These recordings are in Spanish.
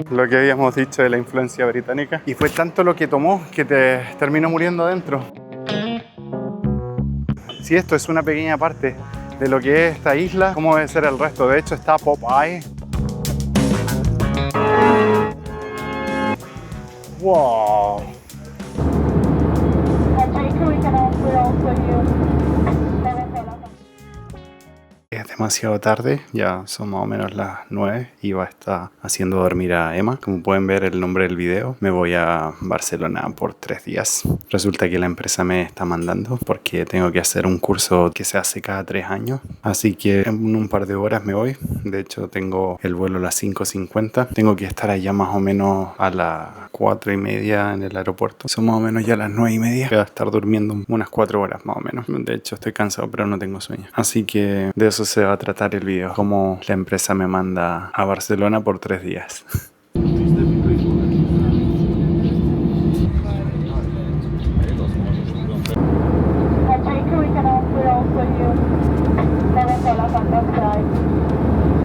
Lo que habíamos dicho de la influencia británica. Y fue tanto lo que tomó que te terminó muriendo adentro. Si esto es una pequeña parte de lo que es esta isla, ¿cómo debe ser el resto? De hecho está Popeye. ¡Wow! Es demasiado tarde, ya son más o menos las 9 y va a estar haciendo dormir a Emma. Como pueden ver el nombre del video, me voy a Barcelona por 3 días. Resulta que la empresa me está mandando porque tengo que hacer un curso que se hace cada 3 años. Así que en un par de horas me voy. De hecho tengo el vuelo a las 5:50. Tengo que estar allá más o menos a las 4:30 en el aeropuerto. Son más o menos ya las 9:30. Voy a estar durmiendo unas 4 horas más o menos. De hecho estoy cansado pero no tengo sueño. Así que de eso se va a tratar el video, como la empresa me manda a Barcelona por 3 días.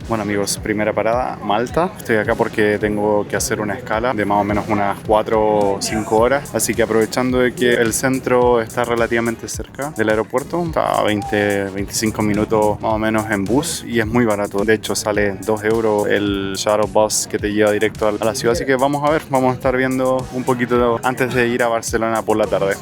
Bueno amigos, primera parada, Malta. Estoy acá porque tengo que hacer una escala de más o menos unas 4 o 5 horas. Así que aprovechando de que el centro está relativamente cerca del aeropuerto, está a 20-25 minutos más o menos en bus y es muy barato. De hecho sale 2 euros el shuttle bus que te lleva directo a la ciudad. Así que vamos a ver, vamos a estar viendo un poquito antes de ir a Barcelona por la tarde.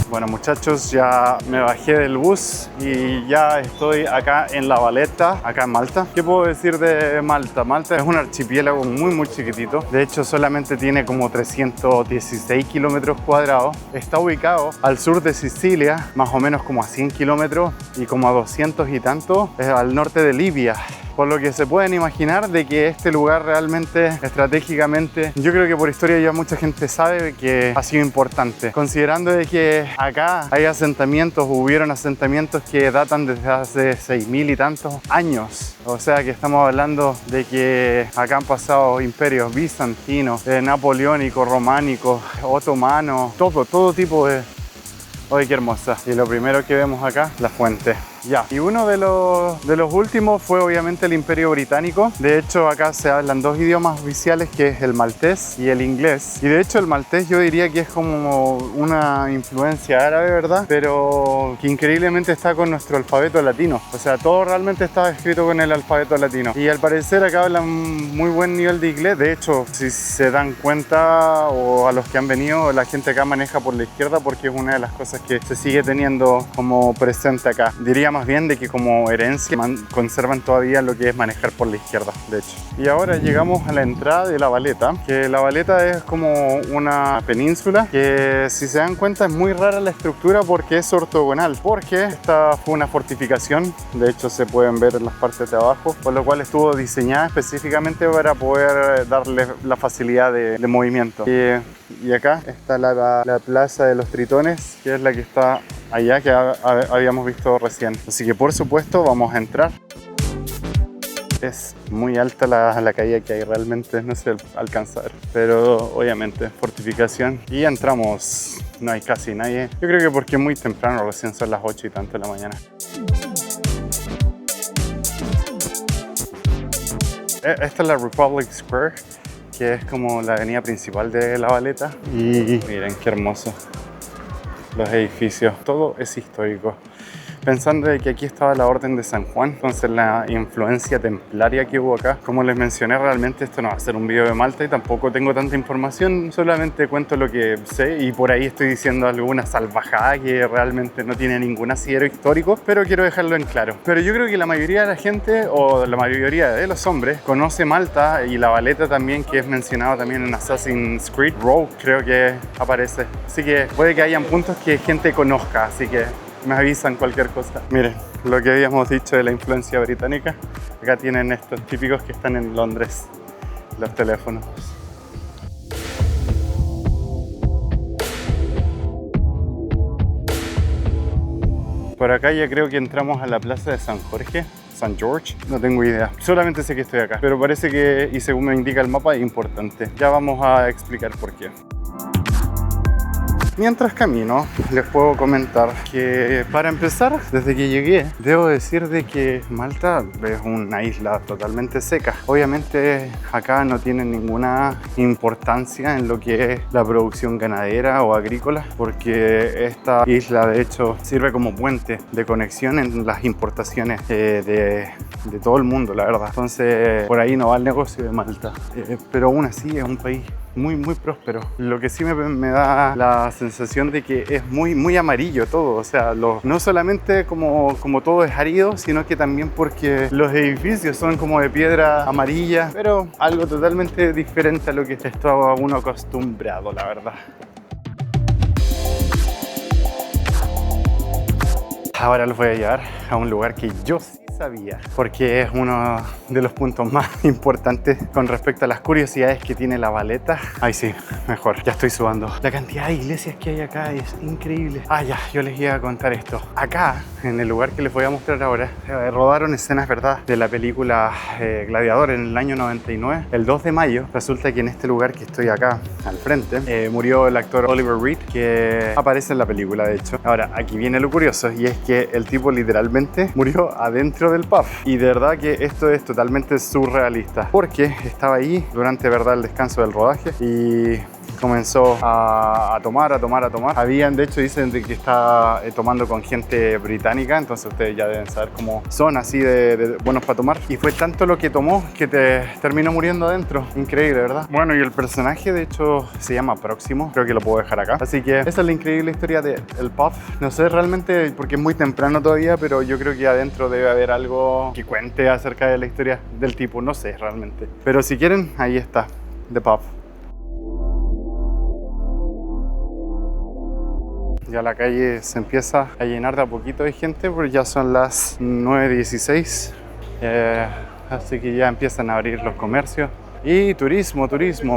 Bueno muchachos, ya me bajé del bus y ya estoy acá en La Valeta, acá en Malta. ¿Qué puedo decir de Malta? Malta es un archipiélago muy chiquitito. De hecho solamente tiene como 316 kilómetros cuadrados. Está ubicado al sur de Sicilia, más o menos como a 100 kilómetros y como a 200 y tanto al norte de Libia. Por lo que se pueden imaginar de que este lugar realmente, estratégicamente, yo creo que por historia ya mucha gente sabe que ha sido importante. Considerando de que acá hay asentamientos, hubieron asentamientos que datan desde hace 6.000 y tantos años. O sea que estamos hablando de que acá han pasado imperios bizantinos, napoleónicos, románicos, otomanos, todo tipo de... ¡Ay, qué hermosa! Y lo primero que vemos acá, la fuente. Ya. Y uno de los últimos fue obviamente el Imperio Británico. De hecho acá se hablan 2 idiomas oficiales, que es el maltés y el inglés. Y de hecho el maltés yo diría que es como una influencia árabe, ¿verdad? Pero que increíblemente está con nuestro alfabeto latino. O sea, todo realmente está escrito con el alfabeto latino. Y al parecer acá hablan muy buen nivel de inglés. De hecho, si se dan cuenta, o a los que han venido, la gente acá maneja por la izquierda porque es una de las cosas que se sigue teniendo como presente acá. Diría más bien de que como herencia conservan todavía lo que es manejar por la izquierda, de hecho. Y ahora llegamos a la entrada de La Valeta, que La Valeta es como una península que, si se dan cuenta, es muy rara la estructura porque es ortogonal, porque esta fue una fortificación, de hecho se pueden ver en las partes de abajo, por lo cual estuvo diseñada específicamente para poder darle la facilidad de movimiento. Y acá está la Plaza de los Tritones, que es la que está allá, que habíamos visto recién. Así que por supuesto vamos a entrar. Es muy alta la calle que hay, realmente no se alcanza a ver, pero obviamente fortificación. Y entramos, no hay casi nadie. Yo creo que porque es muy temprano, recién son las 8 y tanto de la mañana. Esta es la Republic Square, que es como la avenida principal de La Valeta. Y miren qué hermoso los edificios, todo es histórico. Pensando de que aquí estaba la Orden de San Juan, entonces la influencia templaria que hubo acá. Como les mencioné, realmente esto no va a ser un video de Malta y tampoco tengo tanta información, solamente cuento lo que sé y por ahí estoy diciendo alguna salvajada que realmente no tiene ningún asidero histórico, pero quiero dejarlo en claro. Pero yo creo que la mayoría de la gente, o la mayoría de los hombres, conoce Malta y La Valeta también, que es mencionado también en Assassin's Creed Rogue, creo que aparece. Así que puede que hayan puntos que gente conozca, así que me avisan cualquier cosa. Miren, lo que habíamos dicho de la influencia británica. Acá tienen estos típicos que están en Londres, los teléfonos. Por acá ya creo que entramos a la plaza de San Jorge, San George, no tengo idea. Solamente sé que estoy acá, pero parece que, y según me indica el mapa, es importante. Ya vamos a explicar por qué. Mientras camino, les puedo comentar que para empezar, desde que llegué, debo decir de que Malta es una isla totalmente seca. Obviamente acá no tienen ninguna importancia en lo que es la producción ganadera o agrícola, porque esta isla de hecho sirve como puente de conexión en las importaciones de todo el mundo, la verdad. Entonces por ahí no va el negocio de Malta, pero aún así es un país muy próspero. Lo que sí me da la sensación de que es muy amarillo todo, o sea, no solamente como todo es árido, sino que también porque los edificios son como de piedra amarilla, pero algo totalmente diferente a lo que estaba uno acostumbrado, la verdad. Ahora los voy a llevar a un lugar que yo sí sabía, porque es uno de los puntos más importantes con respecto a las curiosidades que tiene La Valeta. Ay sí, mejor, ya estoy sudando. La cantidad de iglesias que hay acá es increíble. Ah ya, yo les iba a contar esto. Acá, en el lugar que les voy a mostrar ahora, rodaron escenas, ¿verdad?, de la película Gladiador en el año 99. El 2 de mayo, resulta que en este lugar que estoy acá al frente, murió el actor Oliver Reed, que aparece en la película, de hecho. Ahora, aquí viene lo curioso, y es que el tipo literalmente murió adentro del pub. Y de verdad que esto es totalmente surrealista, porque estaba ahí durante, ¿verdad?, el descanso del rodaje y comenzó a tomar. Habían, de hecho, dicen de que está tomando con gente británica, entonces ustedes ya deben saber cómo son, así de buenos para tomar. Y fue tanto lo que tomó que terminó muriendo adentro. Increíble, ¿verdad? Bueno, y el personaje, de hecho, se llama Próximo. Creo que lo puedo dejar acá. Así que esa es la increíble historia del pub. No sé realmente, porque es muy temprano todavía, pero yo creo que adentro debe haber algo que cuente acerca de la historia del tipo. No sé realmente. Pero si quieren, ahí está, The Pub. Ya la calle se empieza a llenar de a poquito de gente, porque ya son las 9:16, así que ya empiezan a abrir los comercios. Y turismo,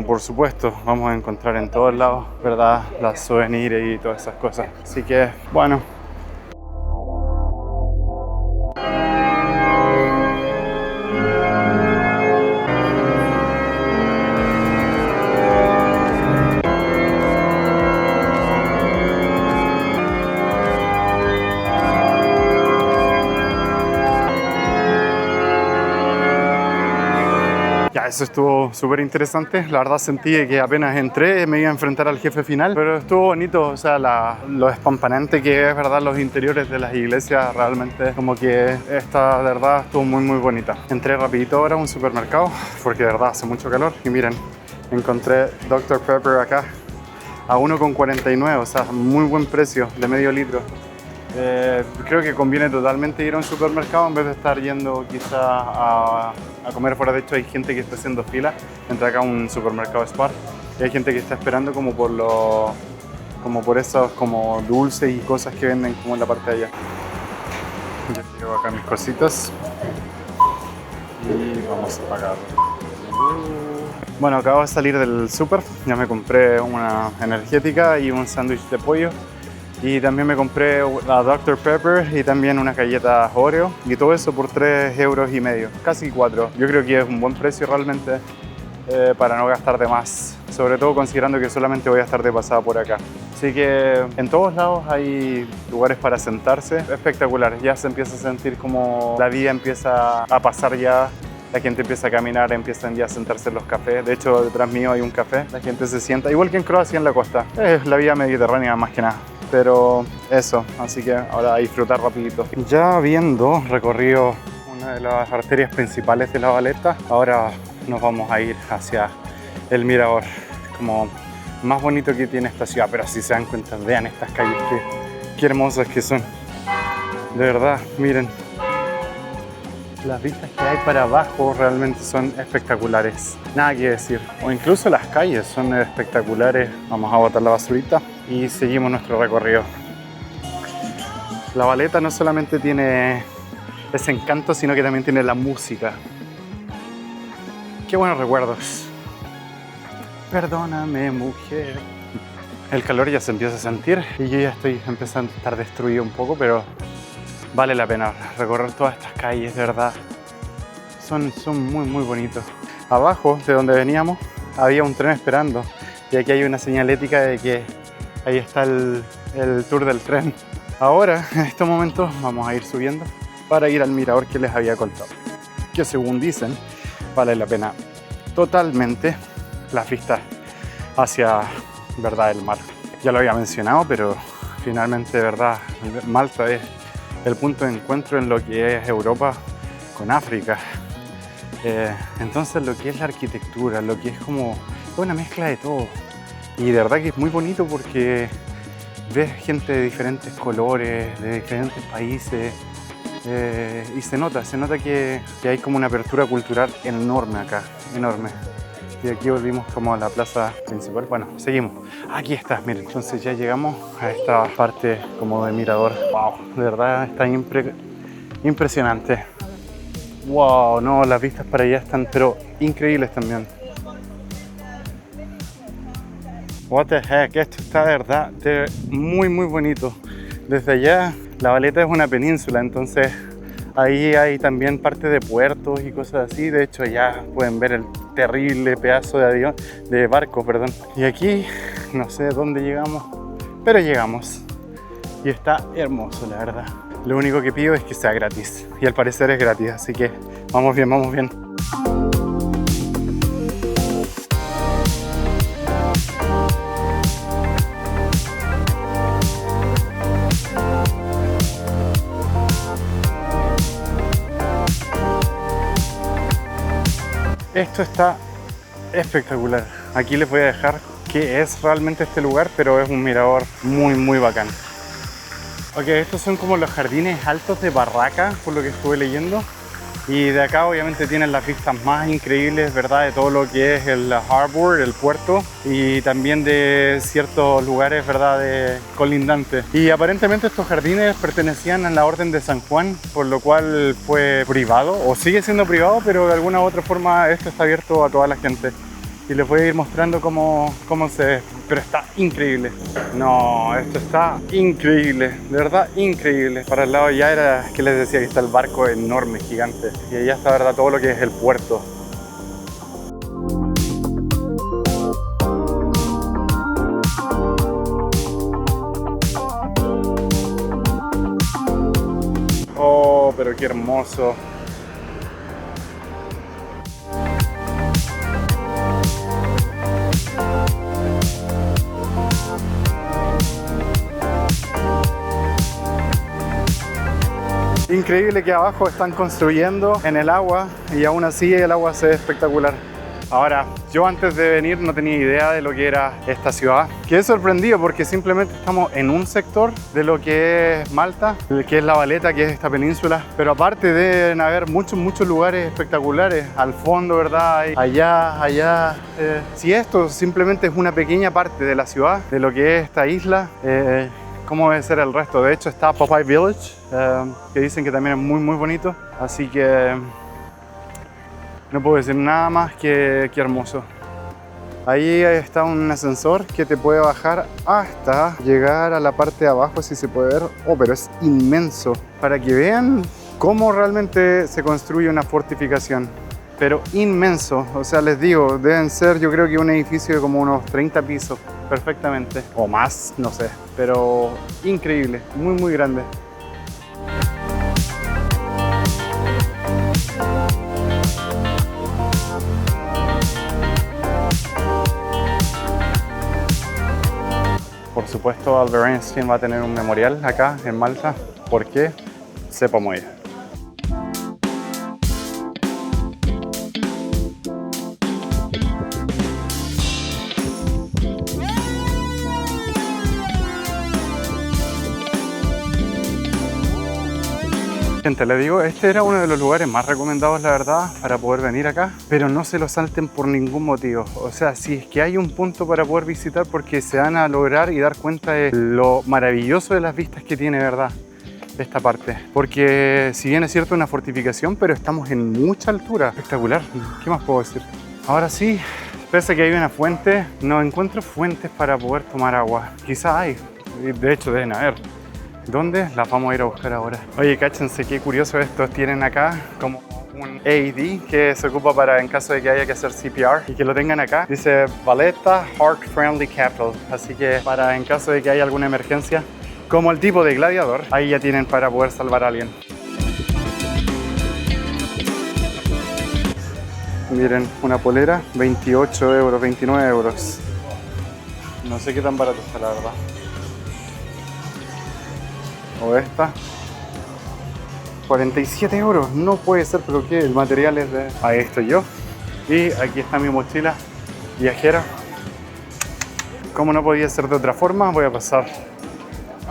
por supuesto, vamos a encontrar en todos lados, ¿verdad?, las souvenirs y todas esas cosas. Así que, bueno. Ya, eso estuvo súper interesante. La verdad sentí que apenas entré me iba a enfrentar al jefe final, pero estuvo bonito, o sea, lo espampanante que es, ¿verdad?, los interiores de las iglesias. Realmente como que esta, de verdad, estuvo muy bonita. Entré rapidito ahora a un supermercado porque de verdad hace mucho calor y miren, encontré Dr. Pepper acá a 1,49, o sea, muy buen precio, de medio litro. Creo que conviene totalmente ir a un supermercado en vez de estar yendo quizá a comer fuera. De hecho, hay gente que está haciendo fila. Entra acá a un supermercado Spar y hay gente que está esperando como por esos como dulces y cosas que venden como en la parte de allá. Yo llevo acá mis cositas y vamos a pagar. Bueno, acabo de salir del súper. Ya me compré una energética y un sándwich de pollo. Y también me compré la Dr. Pepper y también unas galletas Oreo. Y todo eso por 3,5 €, casi 4. Yo creo que es un buen precio realmente para no gastar de más. Sobre todo considerando que solamente voy a estar de pasada por acá. Así que en todos lados hay lugares para sentarse. Espectacular. Ya se empieza a sentir como la vida empieza a pasar ya. La gente empieza a caminar, empiezan ya a sentarse en los cafés. De hecho, detrás mío hay un café. La gente se sienta, igual que en Croacia, en la costa. Es la vida mediterránea más que nada. Pero eso, así que ahora a disfrutar rapidito. Ya habiendo recorrido una de las arterias principales de La Valeta, ahora nos vamos a ir hacia el mirador, como más bonito que tiene esta ciudad. Pero si se dan cuenta, vean estas calles, qué hermosas que son. De verdad, miren. Las vistas que hay para abajo realmente son espectaculares. Nada que decir. O incluso las calles son espectaculares. Vamos a botar la basurita y seguimos nuestro recorrido. La Valeta no solamente tiene ese encanto, sino que también tiene la música. Qué buenos recuerdos. Perdóname, mujer. El calor ya se empieza a sentir y yo ya estoy empezando a estar destruido un poco, pero vale la pena recorrer todas estas calles, de verdad. Son muy bonitos. Abajo de donde veníamos había un tren esperando y aquí hay una señalética de que Ahí está el tour del tren. Ahora, en estos momentos, vamos a ir subiendo para ir al mirador que les había contado, que según dicen, vale la pena totalmente las vistas hacia, ¿verdad?, el mar. Ya lo había mencionado, pero finalmente, ¿verdad?, Malta es el punto de encuentro en lo que es Europa con África. Entonces lo que es la arquitectura, lo que es como una mezcla de todo. Y de verdad que es muy bonito porque ves gente de diferentes colores, de diferentes países. Y se nota que hay como una apertura cultural enorme acá, enorme. Y aquí volvimos como a la plaza principal. Bueno, seguimos. Aquí está, miren, entonces ya llegamos a esta parte como de mirador. Wow, de verdad está impresionante. Wow, no, las vistas para allá están pero increíbles también. What the heck, esto está de verdad muy bonito. Desde allá, La Valeta es una península, entonces ahí hay también parte de puertos y cosas así. De hecho, allá pueden ver el terrible pedazo de barco, perdón. Y aquí, no sé dónde llegamos, pero llegamos. Y está hermoso, la verdad. Lo único que pido es que sea gratis. Y al parecer es gratis, así que vamos bien, vamos bien. Esto está espectacular. Aquí les voy a dejar qué es realmente este lugar, pero es un mirador muy bacán. Ok, estos son como los jardines altos de Barraca, por lo que estuve leyendo. Y de acá obviamente tienen las vistas más increíbles, ¿verdad?, de todo lo que es el harbor, el puerto, y también de ciertos lugares, ¿verdad?, colindantes. Y aparentemente estos jardines pertenecían a la Orden de San Juan, por lo cual fue privado, o sigue siendo privado, pero de alguna u otra forma esto está abierto a toda la gente. Y les voy a ir mostrando cómo se ve, pero está increíble. No, esto está increíble, de verdad increíble. Para el lado ya era que les decía que está el barco enorme, gigante. Y allá está, verdad, todo lo que es el puerto. Oh, pero qué hermoso. Increíble que abajo están construyendo en el agua y aún así el agua se ve espectacular. Ahora, yo antes de venir no tenía idea de lo que era esta ciudad. Quedé sorprendido porque simplemente estamos en un sector de lo que es Malta, que es La Valeta, que es esta península. Pero aparte deben haber muchos lugares espectaculares al fondo, ¿verdad? Allá. Si esto simplemente es una pequeña parte de la ciudad, de lo que es esta isla, ¿cómo debe ser el resto? De hecho está Popeye Village, que dicen que también es muy bonito. Así que no puedo decir nada más que hermoso. Ahí está un ascensor que te puede bajar hasta llegar a la parte de abajo, si se puede ver. Oh, pero es inmenso. Para que vean cómo realmente se construye una fortificación. Pero inmenso. O sea, les digo, deben ser, yo creo que un edificio de como unos 30 pisos, perfectamente. O más, no sé. Pero increíble, muy grande. Por supuesto, Albert Einstein va a tener un memorial acá en Malta. ¿Por qué? Sepa muy bien. Gente, les digo, este era uno de los lugares más recomendados, la verdad, para poder venir acá, pero no se lo salten por ningún motivo. O sea, si es que hay un punto para poder visitar, porque se van a lograr y dar cuenta de lo maravilloso de las vistas que tiene, ¿verdad?, esta parte. Porque si bien es cierto una fortificación, pero estamos en mucha altura. Espectacular. ¿Qué más puedo decir? Ahora sí, pese a que hay una fuente, no encuentro fuentes para poder tomar agua. Quizá hay, de hecho deben haber. ¿Dónde? Las vamos a ir a buscar ahora. Oye, cáchense, qué curioso esto. Tienen acá como un AED que se ocupa para en caso de que haya que hacer CPR y que lo tengan acá. Dice Valletta Heart Friendly Capital, así que para en caso de que haya alguna emergencia, como el tipo de gladiador, ahí ya tienen para poder salvar a alguien. Miren, una polera, 28 euros, 29 euros. No sé qué tan barato está, la verdad. O esta, 47 euros. No puede ser, pero ¿qué? El material es de... Ahí estoy yo. Y aquí está mi mochila viajera. Como no podía ser de otra forma, voy a pasar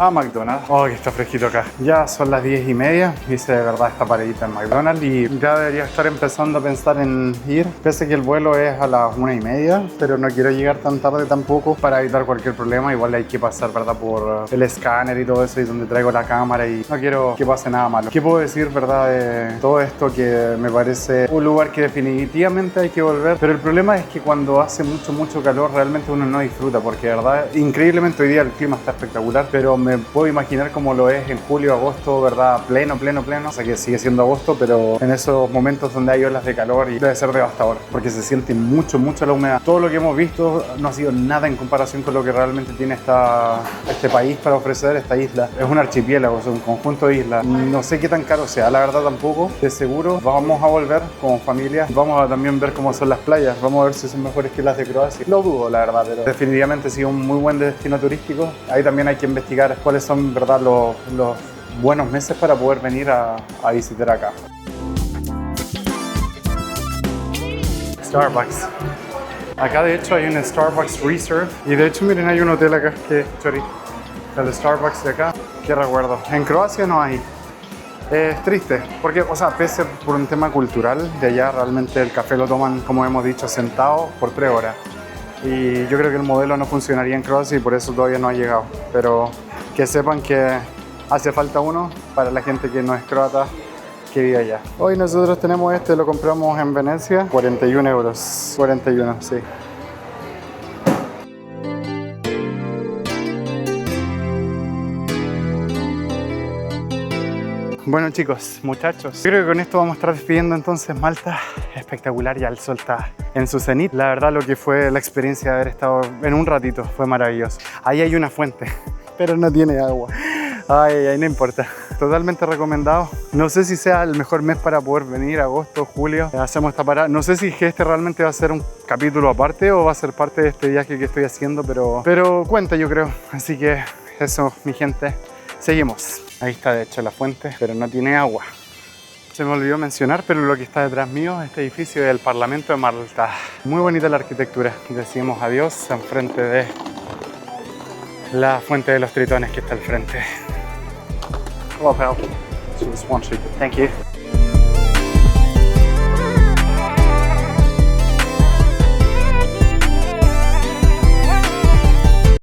a McDonald's. Oh, que está fresquito acá. Ya son las 10:30. Hice de verdad esta paredita en McDonald's y ya debería estar empezando a pensar en ir. Pese que el vuelo es a las 1:30, pero no quiero llegar tan tarde tampoco para evitar cualquier problema. Igual hay que pasar, ¿verdad? Por el escáner y todo eso, y donde traigo la cámara, y no quiero que pase nada malo. ¿Qué puedo decir, verdad, de todo esto? Que me parece un lugar que definitivamente hay que volver, pero el problema es que cuando hace mucho calor realmente uno no disfruta, porque, ¿verdad? Increíblemente hoy día el clima está espectacular, pero me puedo imaginar cómo lo es en julio, agosto, ¿verdad? Pleno. O sea que sigue siendo agosto, pero en esos momentos donde hay olas de calor, y debe ser devastador, porque se siente mucho la humedad. Todo lo que hemos visto no ha sido nada en comparación con lo que realmente tiene este país para ofrecer, esta isla. Es un archipiélago, es un conjunto de islas. No sé qué tan caro sea, la verdad tampoco. De seguro vamos a volver como familia. Vamos a también ver cómo son las playas. Vamos a ver si son mejores que las de Croacia. Lo dudo, la verdad, pero definitivamente ha sido un muy buen destino turístico. Ahí también hay que investigar cuáles son, ¿verdad?, los buenos meses para poder venir a visitar acá. Starbucks. Acá de hecho hay un Starbucks Reserve y de hecho miren, hay un hotel acá que chori. El Starbucks de acá, qué recuerdo. En Croacia no hay. Es triste, porque, o sea, pese por un tema cultural de allá, realmente el café lo toman, como hemos dicho, sentado por 3 horas. Y yo creo que el modelo no funcionaría en Croacia y por eso todavía no ha llegado. Pero que sepan que hace falta uno para la gente que no es croata, que vive allá. Hoy nosotros tenemos este, lo compramos en Venecia, 41 euros. 41, sí. Bueno chicos, muchachos, yo creo que con esto vamos a estar despidiendo entonces Malta. Espectacular, ya el sol está en su cenit. La verdad lo que fue la experiencia de haber estado en un ratito fue maravilloso. Ahí hay una fuente, pero no tiene agua. Ay, no importa. Totalmente recomendado. No sé si sea el mejor mes para poder venir, agosto, julio. Hacemos esta parada. No sé si este realmente va a ser un capítulo aparte o va a ser parte de este viaje que estoy haciendo, pero cuenta, yo creo. Así que eso, mi gente. Seguimos. Ahí está de hecho la fuente, pero no tiene agua. Se me olvidó mencionar, pero lo que está detrás mío, este edificio es el Parlamento de Malta. Muy bonita la arquitectura. Decimos adiós enfrente de la fuente de los tritones que está al frente. Hello, pal. Just one sheet. Thank you.